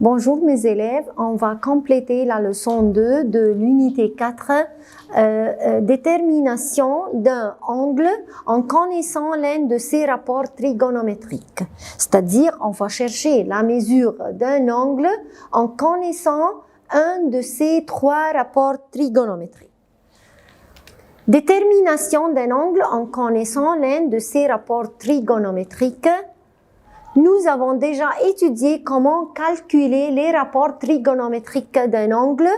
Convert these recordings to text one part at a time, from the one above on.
Bonjour mes élèves, on va compléter la leçon 2 de l'unité 4, détermination d'un angle en connaissant l'un de ses rapports trigonométriques. C'est-à-dire, on va chercher la mesure d'un angle en connaissant un de ces trois rapports trigonométriques. Détermination d'un angle en connaissant l'un de ces rapports trigonométriques. Nous avons déjà étudié comment calculer les rapports trigonométriques d'un angle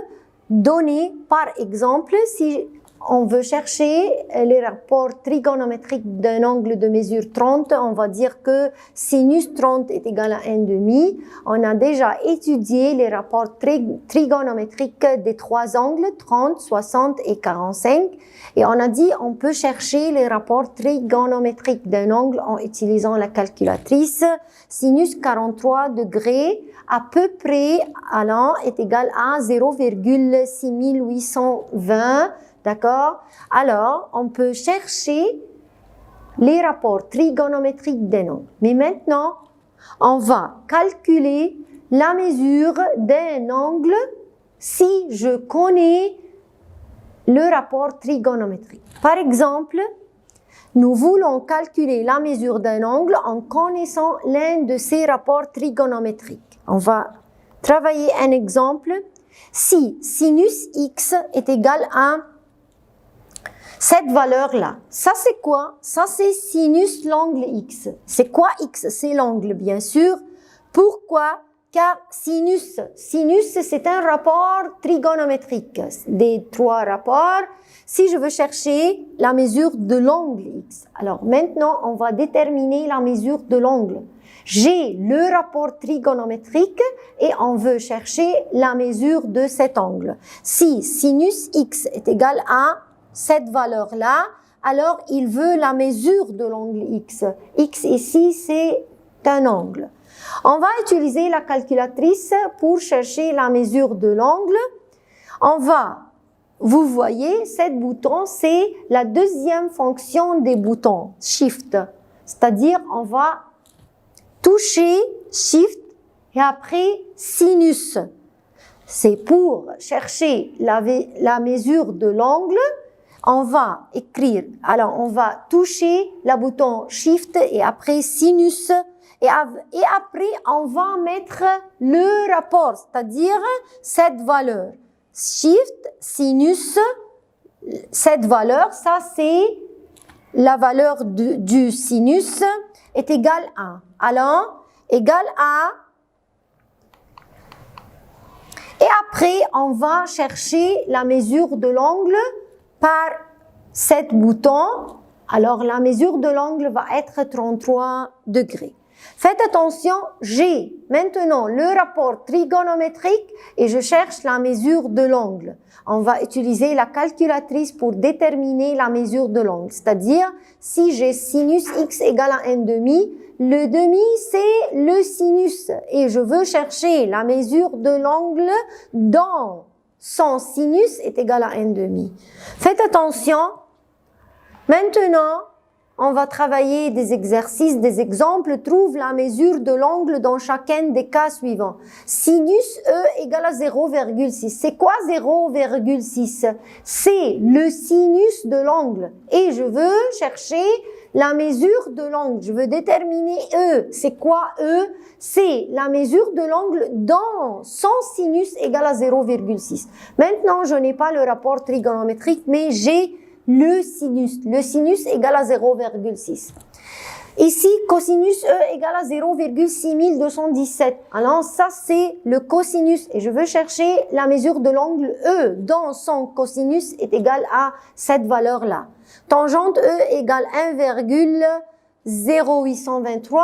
donné. Par exemple, si on veut chercher les rapports trigonométriques d'un angle de mesure 30, on va dire que sinus 30 est égal à 1,5. On a déjà étudié les rapports trigonométriques des trois angles, 30, 60 et 45. Et on a dit on peut chercher les rapports trigonométriques d'un angle en utilisant la calculatrice. Sinus 43 degrés à peu près à l'an est égal à 0,6820. D'accord? Alors, on peut chercher les rapports trigonométriques d'un angle. Mais maintenant, on va calculer la mesure d'un angle si je connais le rapport trigonométrique. Par exemple, nous voulons calculer la mesure d'un angle en connaissant l'un de ces rapports trigonométriques. On va travailler un exemple. Si sinus x est égal à cette valeur-là, ça c'est quoi? Ça c'est sinus l'angle x. C'est quoi x? C'est l'angle, bien sûr. Pourquoi? Car sinus c'est un rapport trigonométrique. Des trois rapports, si je veux chercher la mesure de l'angle x. Alors maintenant, on va déterminer la mesure de l'angle. J'ai le rapport trigonométrique et on veut chercher la mesure de cet angle. Si sinus x est égal à cette valeur-là, alors il veut la mesure de l'angle x. X ici, c'est un angle. On va utiliser la calculatrice pour chercher la mesure de l'angle. Vous voyez, cet bouton, c'est la deuxième fonction des boutons, Shift. C'est-à-dire, on va toucher Shift et après Sinus. C'est pour chercher la mesure de l'angle. On va écrire, alors on va toucher le bouton Shift et après Sinus. Et après, on va mettre le rapport, c'est-à-dire cette valeur. Shift, sinus, cette valeur, ça c'est la valeur du sinus est égale à. Alors, égal à. Et après, on va chercher la mesure de l'angle par cet bouton. Alors, la mesure de l'angle va être 33 degrés. Faites attention, j'ai maintenant le rapport trigonométrique et je cherche la mesure de l'angle. On va utiliser la calculatrice pour déterminer la mesure de l'angle. C'est-à-dire, si j'ai sinus x égale à 1,5, le demi c'est le sinus. Et je veux chercher la mesure de l'angle dans son sinus est égal à 1,5. Faites attention, maintenant, on va travailler des exercices, des exemples. Trouve la mesure de l'angle dans chacun des cas suivants. Sinus E égale à 0,6. C'est quoi 0,6? C'est le sinus de l'angle. Et je veux chercher la mesure de l'angle. Je veux déterminer E. C'est quoi E? C'est la mesure de l'angle dans son sinus égale à 0,6. Maintenant, je n'ai pas le rapport trigonométrique, mais j'ai le sinus. Le sinus égale à 0,6. Ici, cosinus E égale à 0,6217. Alors, ça, c'est le cosinus. Et je veux chercher la mesure de l'angle E dans son cosinus est égal à cette valeur-là. Tangente E égale 1,0823.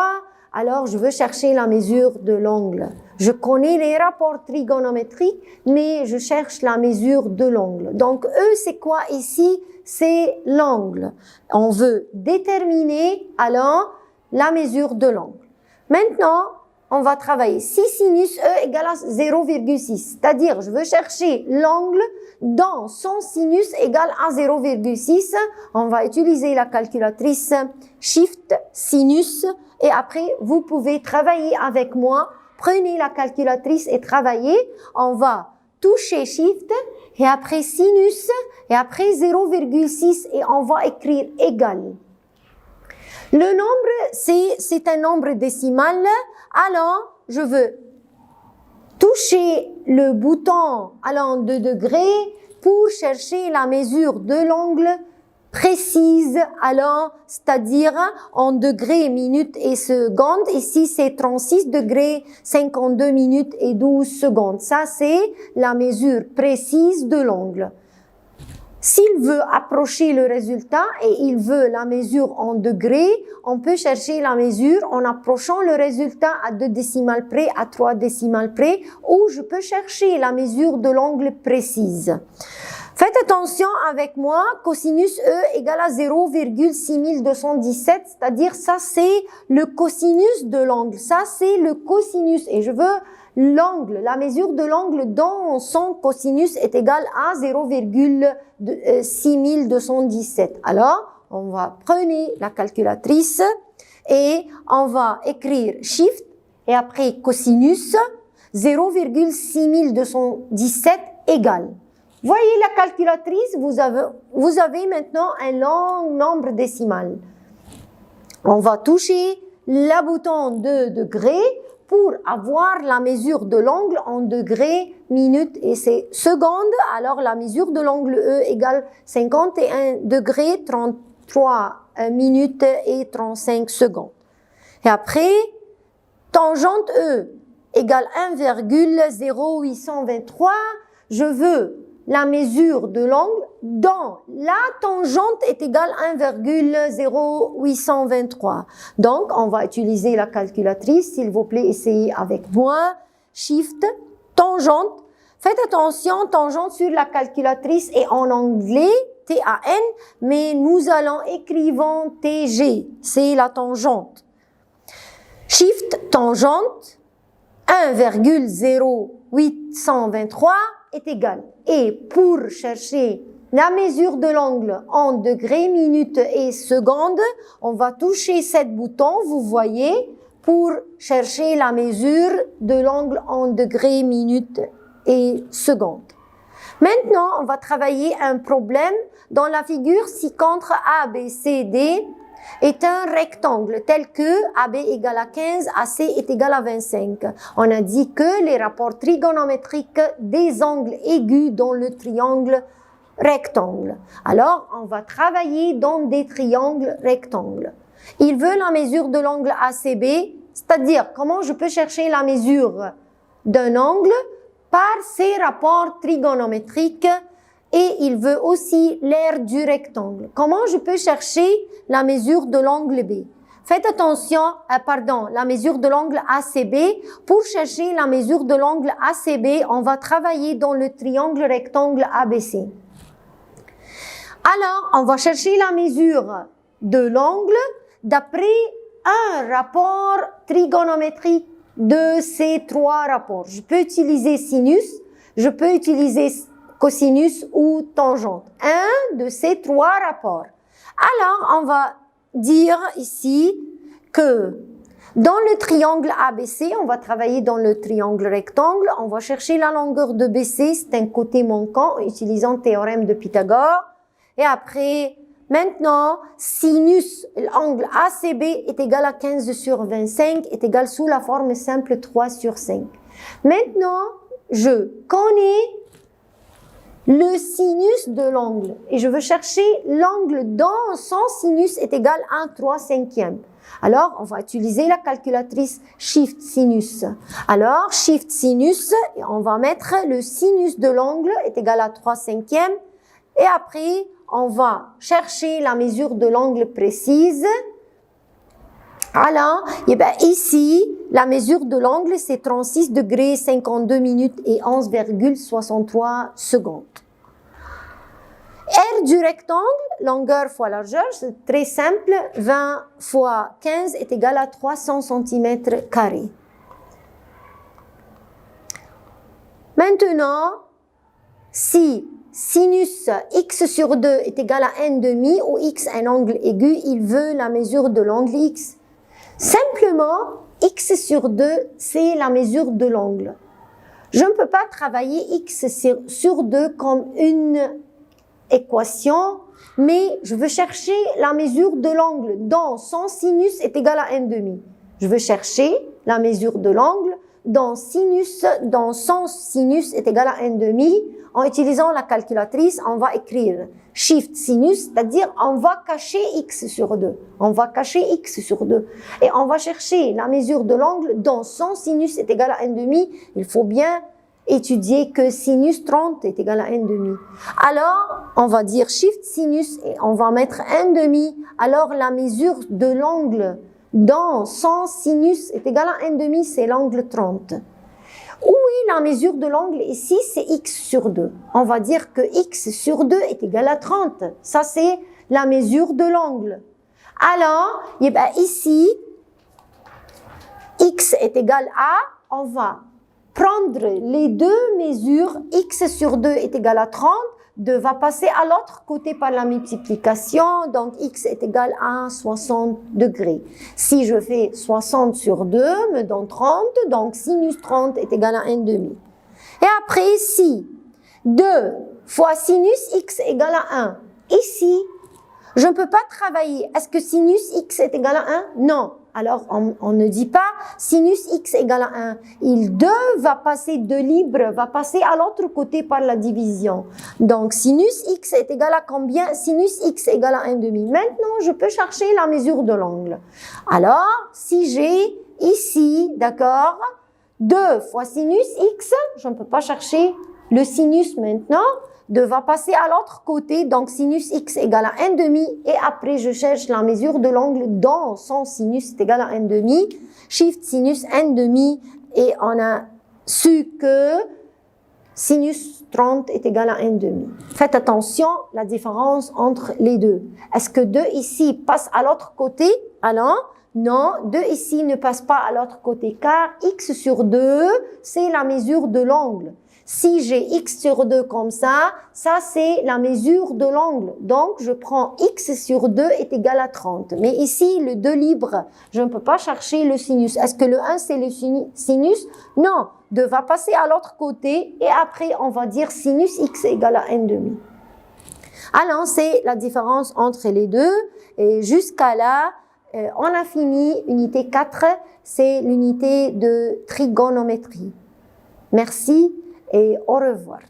Alors, je veux chercher la mesure de l'angle. Je connais les rapports trigonométriques, mais je cherche la mesure de l'angle. Donc, E, c'est quoi ici? C'est l'angle. On veut déterminer, alors, la mesure de l'angle. Maintenant, on va travailler. Si sinus E égale à 0,6, c'est-à-dire, je veux chercher l'angle dans son sinus égale à 0,6. On va utiliser la calculatrice Shift, Sinus, et après, vous pouvez travailler avec moi prenez la calculatrice et travaillez. On va toucher Shift et après sinus et après 0,6 et on va écrire égal. Le nombre, c'est un nombre décimal. Alors, je veux toucher le bouton allant de degrés pour chercher la mesure de l'angle précise, alors, c'est-à-dire en degrés, minutes et secondes. Ici, c'est 36 degrés, 52 minutes et 12 secondes. Ça, c'est la mesure précise de l'angle. S'il veut approcher le résultat et il veut la mesure en degrés, on peut chercher la mesure en approchant le résultat à 2 décimales près, à 3 décimales près, ou je peux chercher la mesure de l'angle précise. Faites attention avec moi, cosinus E égale à 0,6217, c'est-à-dire ça c'est le cosinus de l'angle, ça c'est le cosinus et je veux l'angle, la mesure de l'angle dont son cosinus est égal à 0,6217. Alors, on va prendre la calculatrice et on va écrire Shift et après cosinus 0,6217 égale. Voyez la calculatrice, vous avez maintenant un long nombre décimal. On va toucher le bouton de degrés pour avoir la mesure de l'angle en degrés, minutes et secondes. Alors la mesure de l'angle E égale 51 degrés, 33 minutes et 35 secondes. Et après, tangente E égale 1,0823. Je veux la mesure de l'angle dont la tangente est égale à 1,0823. Donc, on va utiliser la calculatrice. S'il vous plaît, essayez avec moi. Shift, tangente. Faites attention, tangente sur la calculatrice est en anglais, TAN, mais nous allons écrire TG. C'est la tangente. Shift, tangente, 1,0823 est égal. Et pour chercher la mesure de l'angle en degrés, minutes et secondes, on va toucher ce bouton, vous voyez, pour chercher la mesure de l'angle en degrés, minutes et secondes. Maintenant, on va travailler un problème dans la figure si contre ABCD est un rectangle tel que AB égale à 15, AC est égal à 25. On a dit que les rapports trigonométriques des angles aigus dans le triangle rectangle. Alors, on va travailler dans des triangles rectangles. Il veut la mesure de l'angle ACB, c'est-à-dire comment je peux chercher la mesure d'un angle par ces rapports trigonométriques. Et il veut aussi l'aire du rectangle. Comment je peux chercher la mesure de l'angle B? Faites attention, la mesure de l'angle ACB. Pour chercher la mesure de l'angle ACB, on va travailler dans le triangle rectangle ABC. Alors, on va chercher la mesure de l'angle d'après un rapport trigonométrique de ces trois rapports. Je peux utiliser sinus, je peux utiliser cosinus ou tangente. Un de ces trois rapports. Alors, on va dire ici que dans le triangle ABC, on va travailler dans le triangle rectangle. On va chercher la longueur de BC, c'est un côté manquant, en utilisant le théorème de Pythagore. Et après, maintenant, sinus, l'angle ACB est égal à 15 sur 25, est égal sous la forme simple 3 sur 5. Maintenant, je connais le sinus de l'angle et je veux chercher l'angle dont son sinus est égal à 3/5. Alors, on va utiliser la calculatrice Shift Sinus. Alors, Shift Sinus, et on va mettre le sinus de l'angle est égal à 3/5. Et après, on va chercher la mesure de l'angle précise. Alors, ici, la mesure de l'angle, c'est 36 degrés, 52 minutes et 11,63 secondes. R du rectangle, longueur fois largeur, c'est très simple. 20 fois 15 est égal à 300 cm². Maintenant, si sinus x sur 2 est égal à 1/2 ou x un angle aigu, il veut la mesure de l'angle x. Simplement, x sur 2, c'est la mesure de l'angle. Je ne peux pas travailler x sur 2 comme une équation, mais je veux chercher la mesure de l'angle dont son sinus est égal à 1/2. Je veux chercher la mesure de l'angle dont son sinus est égal à 1/2. En utilisant la calculatrice, on va écrire shift sinus, c'est-à-dire on va cacher x sur 2. On va cacher x sur 2. Et on va chercher la mesure de l'angle dont son sinus est égal à 1/2. Il faut bien étudier que sinus 30 est égal à 1/2. Alors, on va dire shift sinus et on va mettre 1/2. Alors, la mesure de l'angle dont son sinus est égal à 1/2, c'est l'angle 30. Oui, la mesure de l'angle ici, c'est x sur 2. On va dire que x sur 2 est égal à 30. Ça, c'est la mesure de l'angle. Alors, ici, x est égal à, on va prendre les deux mesures, x sur 2 est égal à 30, 2 va passer à l'autre côté par la multiplication, donc x est égal à 60 degrés. Si je fais 60 sur 2, me donne 30, donc sinus 30 est égal à 1/2. Et après, ici, 2 fois sinus x égale à 1. Ici, je ne peux pas travailler. Est-ce que sinus x est égal à 1? Non. Alors, on ne dit pas sinus x égale à 1. Il 2 va passer de libre, va passer à l'autre côté par la division. Donc, sinus x est égal à combien? Sinus x égale à 1/2. Maintenant, je peux chercher la mesure de l'angle. Alors, si j'ai ici, d'accord, 2 fois sinus x, je ne peux pas chercher le sinus maintenant. 2 va passer à l'autre côté, donc sinus x égale à 1/2, et après je cherche la mesure de l'angle dont son sinus est égal à 1/2, shift sinus 1/2, et on a su que sinus 30 est égal à 1/2. Faites attention, la différence entre les deux. Est-ce que 2 ici passe à l'autre côté? Alors, non, 2 ici ne passe pas à l'autre côté, car x sur 2, c'est la mesure de l'angle. Si j'ai x sur 2 comme ça c'est la mesure de l'angle. Donc, je prends x sur 2 est égal à 30. Mais ici, le 2 libre, je ne peux pas chercher le sinus. Est-ce que le 1, c'est le sinus? Non, 2 va passer à l'autre côté et après, on va dire sinus x égale à 1/2. Alors, c'est la différence entre les deux. Et jusqu'à là, on a fini unité 4, c'est l'unité de trigonométrie. Merci et au revoir.